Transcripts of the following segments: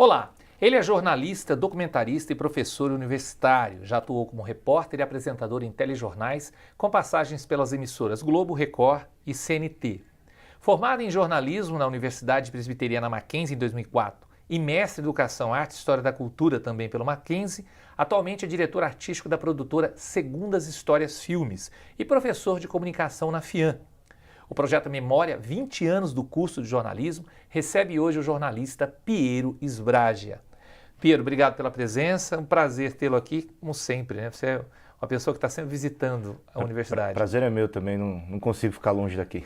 Olá, ele é jornalista, documentarista e professor universitário. Já atuou como repórter e apresentador em telejornais, com passagens pelas emissoras Globo, Record e CNT. Formado em jornalismo na Universidade Presbiteriana Mackenzie em 2004 e mestre em Educação, Arte e História da Cultura também pelo Mackenzie, atualmente é diretor artístico da produtora Segundas Histórias Filmes e professor de comunicação na FIAM. O projeto Memória, 20 anos do curso de jornalismo, recebe hoje o jornalista Piero Sbragia. Piero, obrigado pela presença, um prazer tê-lo aqui, como sempre, né? Você é uma pessoa que está sempre visitando a universidade. Prazer é meu também, não consigo ficar longe daqui.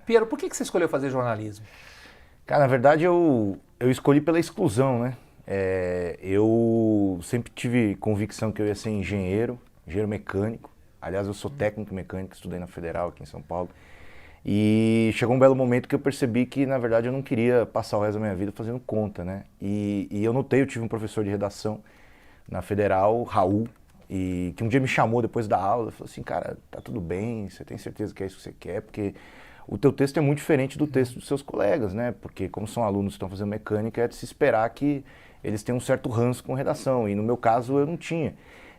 Piero, por que você escolheu fazer jornalismo? Cara, na verdade eu escolhi pela exclusão, né? Eu sempre tive convicção que eu ia ser engenheiro mecânico. Aliás, eu sou técnico mecânico, estudei na Federal aqui em São Paulo. E chegou um belo momento que eu percebi que, na verdade, eu não queria passar o resto da minha vida fazendo conta, né? E eu notei, eu tive um professor de redação na Federal, Raul, e que um dia me chamou depois da aula, falou assim, cara, tá tudo bem, você tem certeza que é isso que você quer? Porque o teu texto é muito diferente do texto dos seus colegas, né? Porque como são alunos que estão fazendo mecânica, é de se esperar que eles tenham um certo ranço com redação, e no meu caso eu não tinha.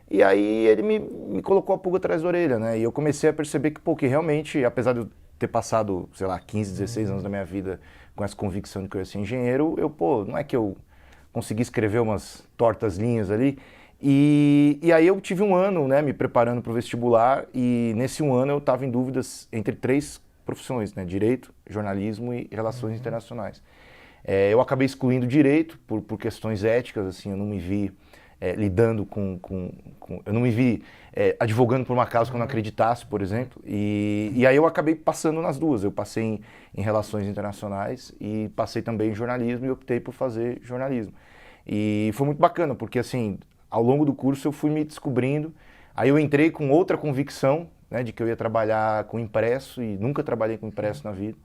E aí ele me colocou a pulga atrás da orelha, né? E eu comecei a perceber que, pô, que realmente, apesar de eu ter passado, sei lá, 15, 16 anos da minha vida com essa convicção de que eu ia ser engenheiro, não é que eu consegui escrever umas tortas linhas ali. E aí eu tive um ano, né, me preparando para o vestibular, e nesse um ano eu estava em dúvidas entre três profissões, né, direito, jornalismo e relações internacionais. Eu acabei excluindo direito por questões éticas, assim, eu não me vi lidando eu não me vi advogando por uma causa que eu não acreditasse, por exemplo, e aí eu acabei passando nas duas. Eu passei em relações internacionais e passei também em jornalismo e optei por fazer jornalismo. E foi muito bacana, porque assim, ao longo do curso eu fui me descobrindo, aí eu entrei com outra convicção, né, de que eu ia trabalhar com impresso, e nunca trabalhei com impresso na vida.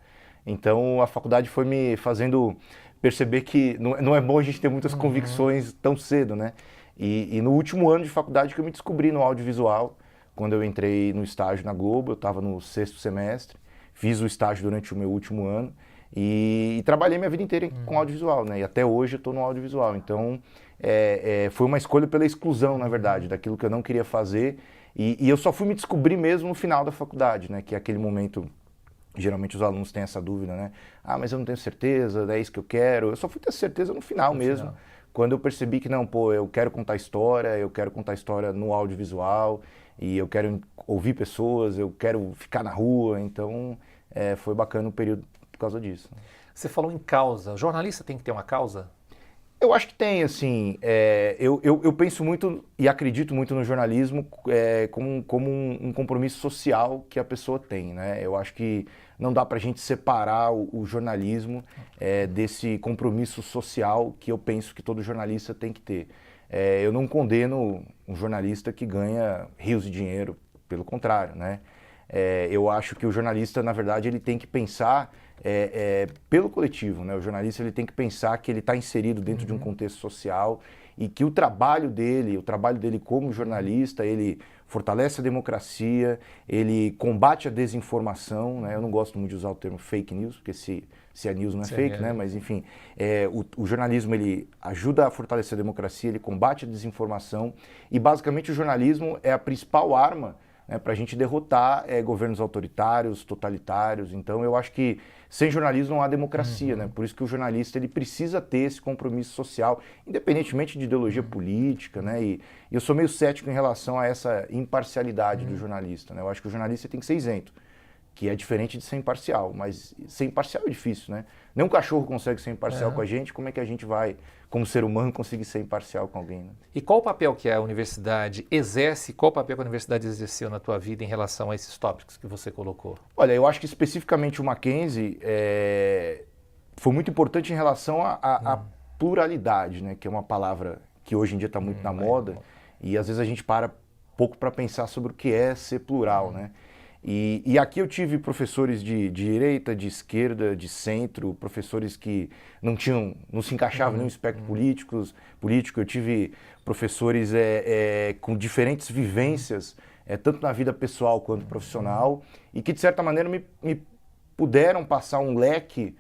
Então a faculdade foi me fazendo perceber que não é bom a gente ter muitas convicções tão cedo, né? E no último ano de faculdade que eu me descobri no audiovisual, quando eu entrei no estágio na Globo, eu estava no 6º semestre, fiz o estágio durante o meu último ano e trabalhei minha vida inteira com audiovisual, né? E até hoje eu estou no audiovisual. Então foi uma escolha pela exclusão, na verdade, daquilo que eu não queria fazer, e eu só fui me descobrir mesmo no final da faculdade, né? Que é aquele momento. Geralmente os alunos têm essa dúvida, né? Ah, mas eu não tenho certeza, é isso que eu quero. Eu só fui ter certeza no final mesmo, quando eu percebi que não, pô, eu quero contar história no audiovisual, e eu quero ouvir pessoas, eu quero ficar na rua, então foi bacana o período por causa disso. Você falou em causa. O jornalista tem que ter uma causa? Eu acho que tem, assim, eu penso muito e acredito muito no jornalismo como um compromisso social que a pessoa tem, né? Eu acho que não dá pra gente separar o jornalismo desse compromisso social que eu penso que todo jornalista tem que ter. Eu não condeno um jornalista que ganha rios de dinheiro, pelo contrário, né? Eu acho que o jornalista, na verdade, ele tem que pensar pelo coletivo, né? O jornalista ele tem que pensar que ele está inserido dentro de um contexto social e que o trabalho dele como jornalista, ele fortalece a democracia, ele combate a desinformação, né? Eu não gosto muito de usar o termo fake news, porque se a news não é fake, né? Mas enfim, o jornalismo ele ajuda a fortalecer a democracia, ele combate a desinformação, e basicamente o jornalismo é a principal arma para a gente derrotar governos autoritários, totalitários. Então eu acho que sem jornalismo não há democracia, né? Por isso que o jornalista ele precisa ter esse compromisso social, independentemente de ideologia política, né? E eu sou meio cético em relação a essa imparcialidade do jornalista, né? Eu acho que o jornalista tem que ser isento, que é diferente de ser imparcial, mas ser imparcial é difícil, né? Nem um cachorro consegue ser imparcial com a gente, como é que a gente vai, como ser humano, conseguir ser imparcial com alguém, né? E qual o papel que a universidade exerce, qual o papel que a universidade exerceu na tua vida em relação a esses tópicos que você colocou? Olha, eu acho que especificamente o Mackenzie foi muito importante em relação à pluralidade, né? Que é uma palavra que hoje em dia está muito na moda, e às vezes a gente para pouco para pensar sobre o que é ser plural, né? E aqui eu tive professores de direita, de esquerda, de centro, professores que não se encaixavam em nenhum espectro político. Eu tive professores com diferentes vivências, tanto na vida pessoal quanto profissional, e que de certa maneira me puderam passar um leque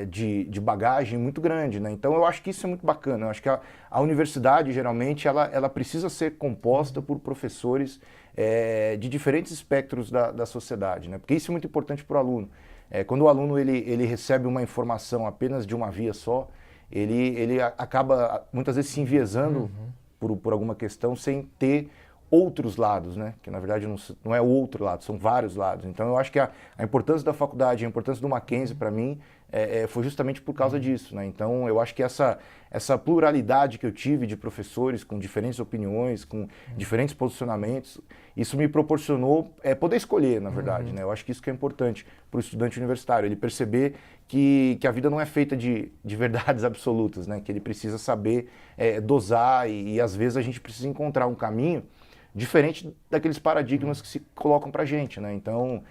de bagagem muito grande, né? Então eu acho que isso é muito bacana. Eu acho que a universidade, geralmente, ela precisa ser composta por professores de diferentes espectros da sociedade, né? Porque isso é muito importante para o aluno. Quando o aluno ele recebe uma informação apenas de uma via só, ele acaba muitas vezes se enviesando por alguma questão sem ter outros lados, né? Que na verdade não é o outro lado, são vários lados. Então eu acho que a importância da faculdade, a importância do Mackenzie para mim foi justamente por causa disso, né? Então eu acho que essa pluralidade que eu tive de professores com diferentes opiniões, com diferentes posicionamentos, isso me proporcionou poder escolher, na verdade, né? Eu acho que isso que é importante para o estudante universitário, ele perceber que a vida não é feita de verdades absolutas, né? Que ele precisa saber dosar e às vezes a gente precisa encontrar um caminho diferente daqueles paradigmas que se colocam para a gente, né? Então,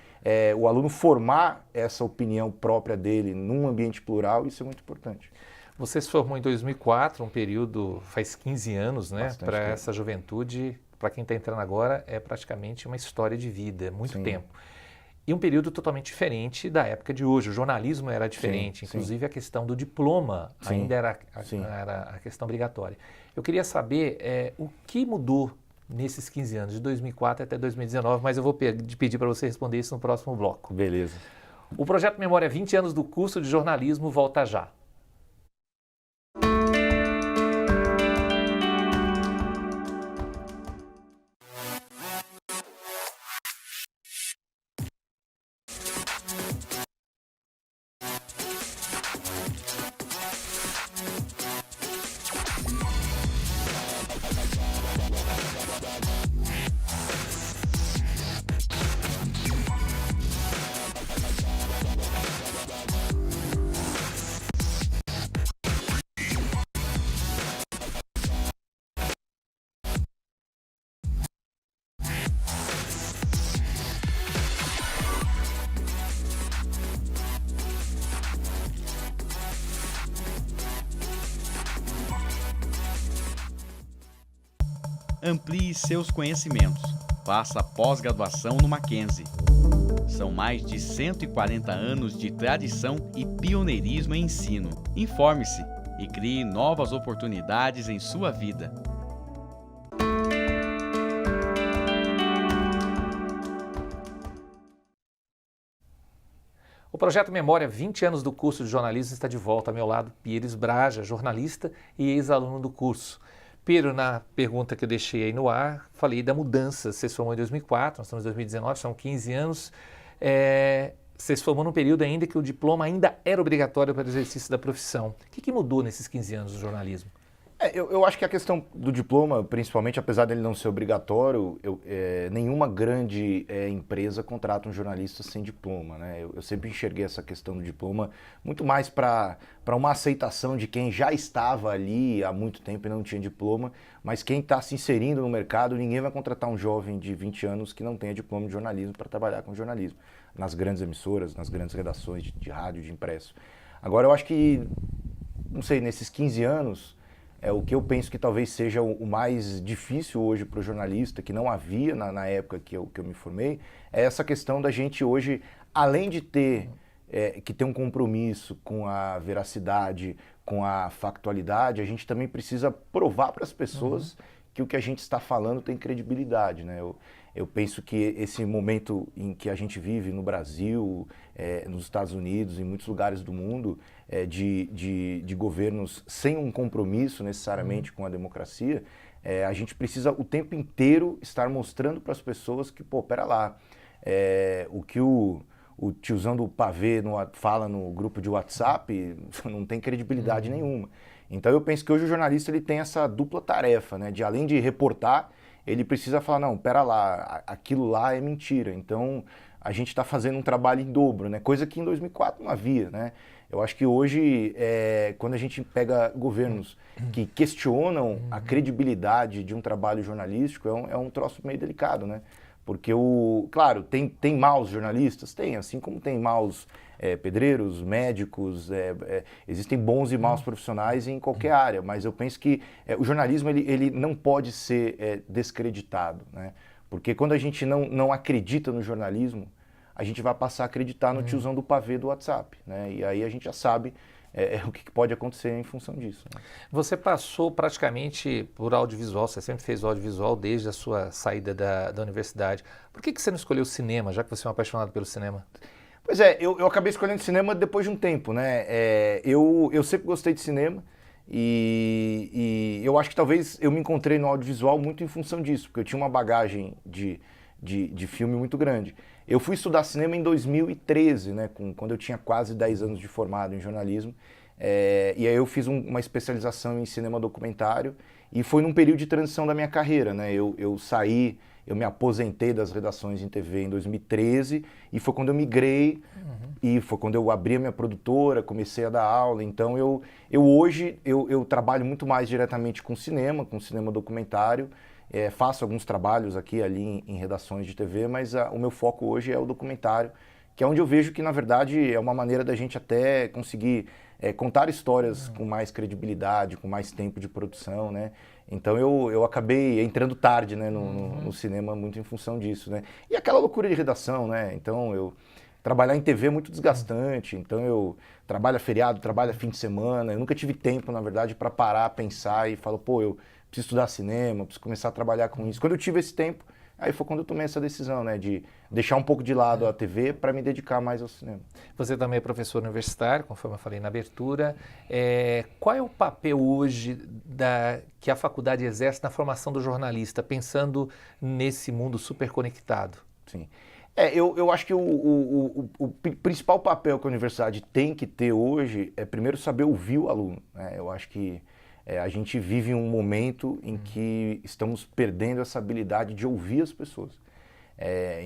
o aluno formar essa opinião própria dele num ambiente plural, isso é muito importante. Você se formou em 2004, um período faz 15 anos, né? Para essa juventude, para quem está entrando agora, é praticamente uma história de vida, é muito tempo. E um período totalmente diferente da época de hoje. O jornalismo era diferente, inclusive a questão do diploma ainda era a questão obrigatória. Eu queria saber o que mudou nesses 15 anos, de 2004 até 2019, mas eu vou pedir para você responder isso no próximo bloco. Beleza. O Projeto Memória 20 anos do curso de jornalismo volta já. Amplie seus conhecimentos. Faça pós-graduação no Mackenzie. São mais de 140 anos de tradição e pioneirismo em ensino. Informe-se e crie novas oportunidades em sua vida. O Projeto Memória 20 anos do curso de jornalismo está de volta ao meu lado, Pires Braja, jornalista e ex-aluno do curso. Pedro, na pergunta que eu deixei aí no ar, falei da mudança. Você se formou em 2004, nós estamos em 2019, são 15 anos. Você se formou num período ainda que o diploma ainda era obrigatório para o exercício da profissão. O que mudou nesses 15 anos do jornalismo? Eu acho que a questão do diploma, principalmente, apesar dele não ser obrigatório, nenhuma grande empresa contrata um jornalista sem diploma, né? Eu sempre enxerguei essa questão do diploma muito mais para uma aceitação de quem já estava ali há muito tempo e não tinha diploma, mas quem está se inserindo no mercado, ninguém vai contratar um jovem de 20 anos que não tenha diploma de jornalismo para trabalhar com jornalismo, nas grandes emissoras, nas grandes redações de rádio, de impresso. Agora, eu acho que, não sei, nesses 15 anos... o que eu penso que talvez seja o mais difícil hoje para o jornalista, que não havia na época que eu me formei, é essa questão da gente hoje, além de ter que ter um compromisso com a veracidade, com a factualidade, a gente também precisa provar para as pessoas que o que a gente está falando tem credibilidade, né? Eu penso que esse momento em que a gente vive no Brasil, nos Estados Unidos, em muitos lugares do mundo, de governos sem um compromisso necessariamente com a democracia, a gente precisa o tempo inteiro estar mostrando para as pessoas que, pô, pera lá, o que o tiozão do pavê fala no grupo de WhatsApp não tem credibilidade nenhuma. Então eu penso que hoje o jornalista ele tem essa dupla tarefa, né? De além de reportar, ele precisa falar, não, pera lá, aquilo lá é mentira. Então a gente está fazendo um trabalho em dobro, né? Coisa que em 2004 não havia, né? Eu acho que hoje, quando a gente pega governos que questionam a credibilidade de um trabalho jornalístico, é um troço meio delicado, né? Porque, claro, tem maus jornalistas? Tem, assim como tem maus pedreiros, médicos, existem bons e maus profissionais em qualquer área, mas eu penso que o jornalismo ele não pode ser descreditado, né? Porque quando a gente não acredita no jornalismo, a gente vai passar a acreditar no tiozão do pavê do WhatsApp, né? E aí a gente já sabe o que pode acontecer em função disso, né? Você passou praticamente por audiovisual, você sempre fez audiovisual desde a sua saída da universidade. Por que você não escolheu o cinema, já que você é um apaixonado pelo cinema? Pois é, eu acabei escolhendo cinema depois de um tempo, né? Eu sempre gostei de cinema e eu acho que talvez eu me encontrei no audiovisual muito em função disso, porque eu tinha uma bagagem de filme muito grande. Eu fui estudar cinema em 2013, né, quando eu tinha quase 10 anos de formado em jornalismo, e aí eu fiz uma especialização em cinema documentário e foi num período de transição da minha carreira, né? Eu me aposentei das redações em TV em 2013 e foi quando eu migrei e foi quando eu abri a minha produtora, comecei a dar aula. Então hoje eu trabalho muito mais diretamente com cinema documentário. Faço alguns trabalhos aqui e ali em redações de TV, mas o meu foco hoje é o documentário, que é onde eu vejo que, na verdade, é uma maneira da gente até conseguir contar histórias com mais credibilidade, com mais tempo de produção, né? Então eu acabei entrando tarde, né, no cinema muito em função disso, né? E aquela loucura de redação, né? Então trabalhar em TV é muito desgastante, então eu trabalho feriado, trabalho fim de semana, eu nunca tive tempo, na verdade, para parar, pensar e falar, pô, eu preciso estudar cinema, preciso começar a trabalhar com isso. Quando eu tive esse tempo, aí foi quando eu tomei essa decisão, né, de deixar um pouco de lado a TV para me dedicar mais ao cinema. Você também é professor universitário, conforme eu falei na abertura. Qual é o papel hoje que a faculdade exerce na formação do jornalista, pensando nesse mundo super conectado? Sim. Eu acho que o principal papel que a universidade tem que ter hoje é primeiro saber ouvir o aluno, né? Eu acho que a gente vive um momento em que estamos perdendo essa habilidade de ouvir as pessoas.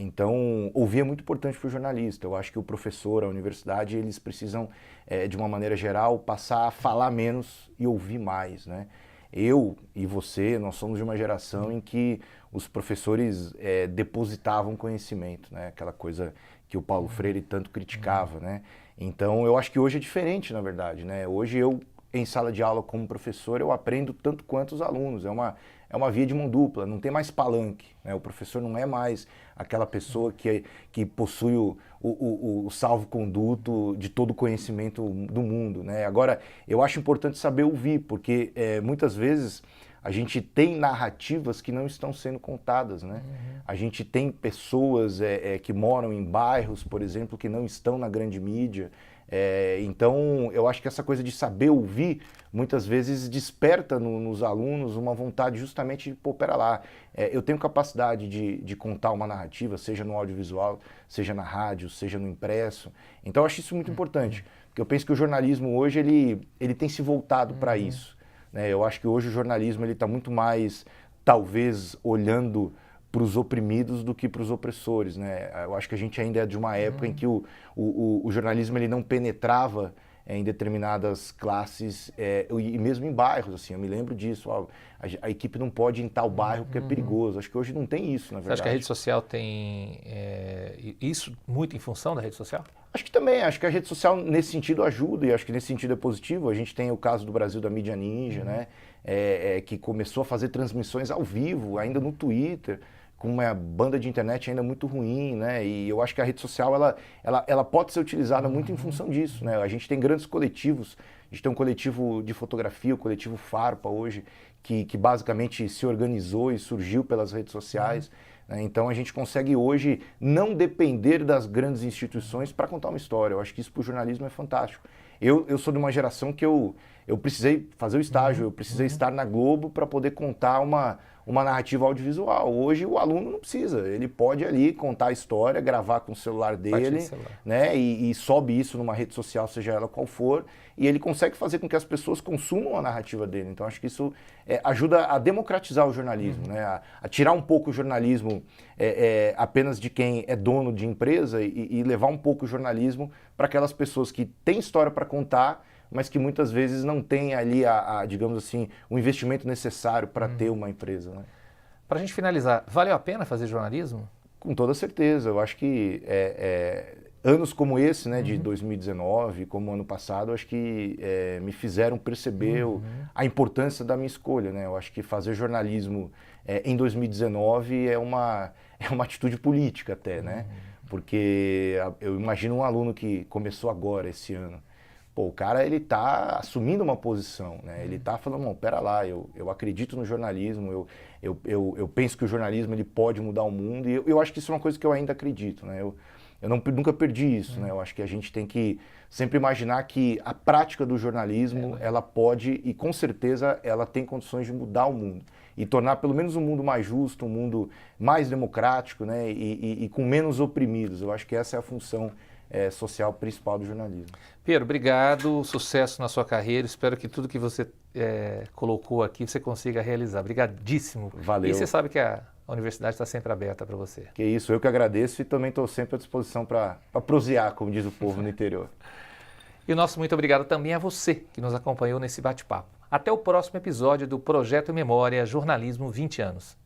Então, ouvir é muito importante para o jornalista. Eu acho que o professor, a universidade, eles precisam, de uma maneira geral, passar a falar menos e ouvir mais, né? Eu e você, nós somos de uma geração em que os professores depositavam conhecimento, né? Aquela coisa que o Paulo Freire tanto criticava, né? Então, eu acho que hoje é diferente, na verdade, né? Hoje em sala de aula como professor, eu aprendo tanto quanto os alunos. É uma via de mão dupla, não tem mais palanque, né? O professor não é mais aquela pessoa que possui o salvo-conduto de todo o conhecimento do mundo, né? Agora, eu acho importante saber ouvir, porque muitas vezes a gente tem narrativas que não estão sendo contadas, né? A gente tem pessoas que moram em bairros, por exemplo, que não estão na grande mídia. Então, eu acho que essa coisa de saber ouvir, muitas vezes desperta nos alunos uma vontade justamente de, pô, pera lá, eu tenho capacidade de contar uma narrativa, seja no audiovisual, seja na rádio, seja no impresso. Então, eu acho isso muito importante, porque eu penso que o jornalismo hoje, ele tem se voltado para isso, né? Eu acho que hoje o jornalismo está muito mais, talvez, olhando para os oprimidos do que para os opressores, né? Eu acho que a gente ainda é de uma época em que o jornalismo ele não penetrava em determinadas classes e mesmo em bairros, assim, eu me lembro disso, a equipe não pode ir em tal bairro porque é perigoso. Acho que hoje não tem isso, na verdade. Você acha que a rede social tem isso muito em função da rede social? Acho que também, acho que a rede social nesse sentido ajuda e acho que nesse sentido é positivo. A gente tem o caso do Brasil da Mídia Ninja, né? Que começou a fazer transmissões ao vivo, ainda no Twitter, com uma banda de internet ainda muito ruim, né? E eu acho que a rede social ela pode ser utilizada muito em função disso, né? A gente tem grandes coletivos, a gente tem um coletivo de fotografia, o coletivo Farpa hoje, que basicamente se organizou e surgiu pelas redes sociais. Né? Então a gente consegue hoje não depender das grandes instituições para contar uma história. Eu acho que isso para o jornalismo é fantástico. Eu sou de uma geração que eu precisei fazer o estágio, eu precisei estar na Globo para poder contar uma narrativa audiovisual. Hoje o aluno não precisa, ele pode ali contar a história, gravar com o celular dele, né? E sobe isso numa rede social, seja ela qual for, e ele consegue fazer com que as pessoas consumam a narrativa dele. Então acho que isso ajuda a democratizar o jornalismo, né? A tirar um pouco o jornalismo apenas de quem é dono de empresa e levar um pouco o jornalismo para aquelas pessoas que têm história para contar, mas que muitas vezes não têm ali, digamos assim, o investimento necessário para ter uma empresa. Né? Para a gente finalizar, valeu a pena fazer jornalismo? Com toda certeza. Eu acho que anos como esse, né, de 2019, como ano passado, acho que me fizeram perceber a importância da minha escolha. Né? Eu acho que fazer jornalismo em 2019 é uma atitude política até, né? Porque eu imagino um aluno que começou agora, esse ano. Pô, o cara, ele tá assumindo uma posição, né? Ele tá falando, não, pera lá, eu acredito no jornalismo, eu penso que o jornalismo ele pode mudar o mundo, e eu acho que isso é uma coisa que eu ainda acredito, né? Nunca perdi isso, né? Eu acho que a gente tem que sempre imaginar que a prática do jornalismo, ela pode, e com certeza, ela tem condições de mudar o mundo. E tornar pelo menos um mundo mais justo, um mundo mais democrático, né? E com menos oprimidos. Eu acho que essa é a função social principal do jornalismo. Pedro, obrigado, sucesso na sua carreira, espero que tudo que você colocou aqui você consiga realizar. Obrigadíssimo. Valeu. E você sabe que a universidade está sempre aberta para você. Que isso, eu que agradeço e também estou sempre à disposição para prosear, como diz o povo no interior. E o nosso muito obrigado também a você que nos acompanhou nesse bate-papo. Até o próximo episódio do Projeto Memória Jornalismo 20 anos.